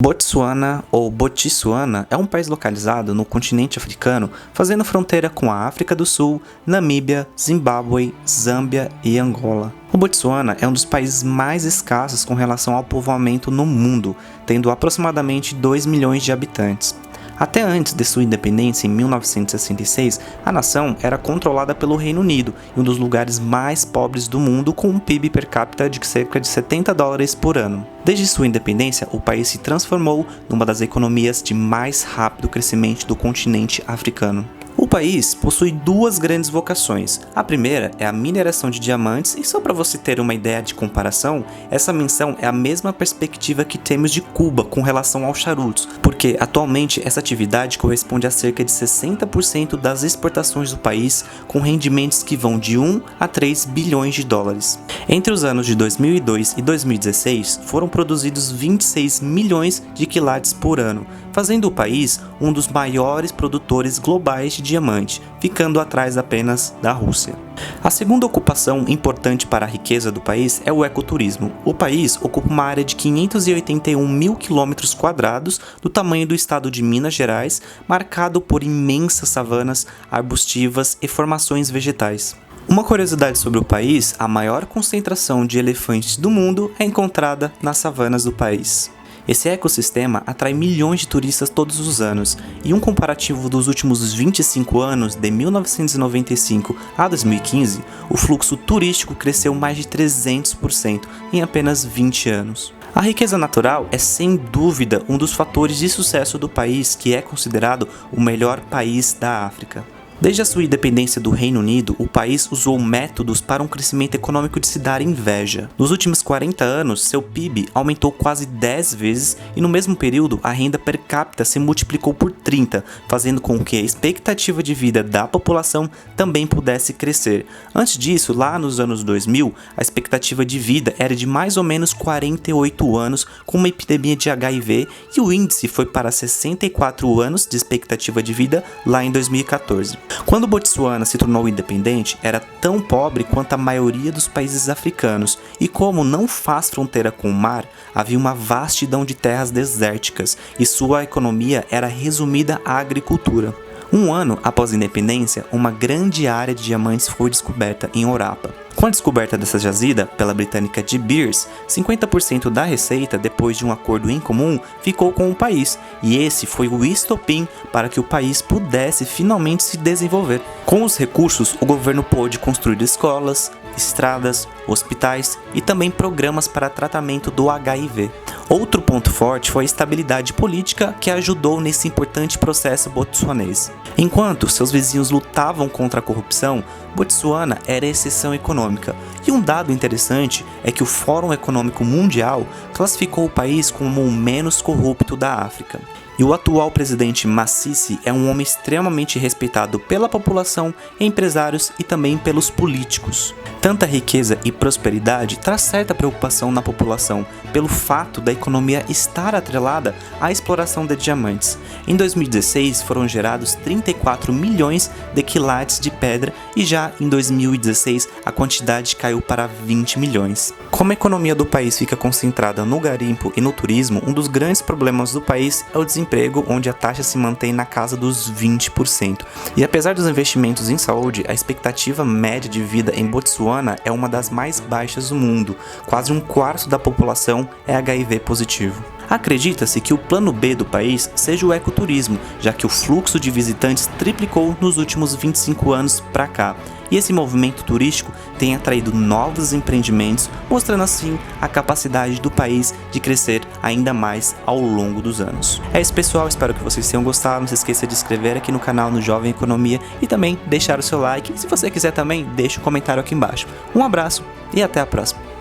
Botsuana ou Botsuana é um país localizado no continente africano, fazendo fronteira com a África do Sul, Namíbia, Zimbábue, Zâmbia e Angola. O Botsuana é um dos países mais escassos com relação ao povoamento no mundo, tendo aproximadamente 2 milhões de habitantes. Até antes de sua independência, em 1966, a nação era controlada pelo Reino Unido e um dos lugares mais pobres do mundo, com um PIB per capita de cerca de $70 por ano. Desde sua independência, o país se transformou numa das economias de mais rápido crescimento do continente africano. O país possui duas grandes vocações. A primeira é a mineração de diamantes, e só para você ter uma ideia de comparação, essa menção é a mesma perspectiva que temos de Cuba com relação aos charutos, porque atualmente essa atividade corresponde a cerca de 60% das exportações do país, com rendimentos que vão de 1 a 3 bilhões de dólares. Entre os anos de 2002 e 2016, foram produzidos 26 milhões de quilates por ano, fazendo o país um dos maiores produtores globais de diamante, ficando atrás apenas da Rússia. A segunda ocupação importante para a riqueza do país é o ecoturismo. O país ocupa uma área de 581 mil quilômetros quadrados, do tamanho do estado de Minas Gerais, marcado por imensas savanas arbustivas e formações vegetais. Uma curiosidade sobre o país: a maior concentração de elefantes do mundo é encontrada nas savanas do país. Esse ecossistema atrai milhões de turistas todos os anos, e um comparativo dos últimos 25 anos, de 1995 a 2015, o fluxo turístico cresceu mais de 300% em apenas 20 anos. A riqueza natural é sem dúvida um dos fatores de sucesso do país, que é considerado o melhor país da África. Desde a sua independência do Reino Unido, o país usou métodos para um crescimento econômico de se dar inveja. Nos últimos 40 anos, seu PIB aumentou quase 10 vezes, e no mesmo período a renda per capita se multiplicou por 30, fazendo com que a expectativa de vida da população também pudesse crescer. Antes disso, lá nos anos 2000, a expectativa de vida era de mais ou menos 48 anos, com uma epidemia de HIV, e o índice foi para 64 anos de expectativa de vida lá em 2014. Quando Botsuana se tornou independente, era tão pobre quanto a maioria dos países africanos, e como não faz fronteira com o mar, havia uma vastidão de terras desérticas, e sua economia era resumida à agricultura. Um ano após a independência, uma grande área de diamantes foi descoberta em Orapa. Com a descoberta dessa jazida pela britânica De Beers, 50% da receita, depois de um acordo em comum, ficou com o país, e esse foi o estopim para que o país pudesse finalmente se desenvolver. Com os recursos, o governo pôde construir escolas, estradas, hospitais e também programas para tratamento do HIV. Outro ponto forte foi a estabilidade política, que ajudou nesse importante processo botsuanês. Enquanto seus vizinhos lutavam contra a corrupção, Botsuana era exceção econômica. E um dado interessante é que o Fórum Econômico Mundial classificou o país como o menos corrupto da África. E o atual presidente Masisi é um homem extremamente respeitado pela população, empresários e também pelos políticos. Tanta riqueza e prosperidade traz certa preocupação na população, pelo fato da economia estar atrelada à exploração de diamantes. Em 2016 foram gerados 34 milhões de quilates de pedra, e já em 2016 a quantidade caiu para 20 milhões. Como a economia do país fica concentrada no garimpo e no turismo, um dos grandes problemas do país é o desemprego, onde a taxa se mantém na casa dos 20%. E apesar dos investimentos em saúde, a expectativa média de vida em Botsuana é uma das mais baixas do mundo. Quase um quarto da população é HIV positivo. Acredita-se que o plano B do país seja o ecoturismo, já que o fluxo de visitantes triplicou nos últimos 25 anos para cá. E esse movimento turístico tem atraído novos empreendimentos, mostrando assim a capacidade do país de crescer ainda mais ao longo dos anos. É isso, pessoal, espero que vocês tenham gostado. Não se esqueça de se inscrever aqui no canal no Jovem Economia e também deixar o seu like. E se você quiser também, deixa um comentário aqui embaixo. Um abraço e até a próxima.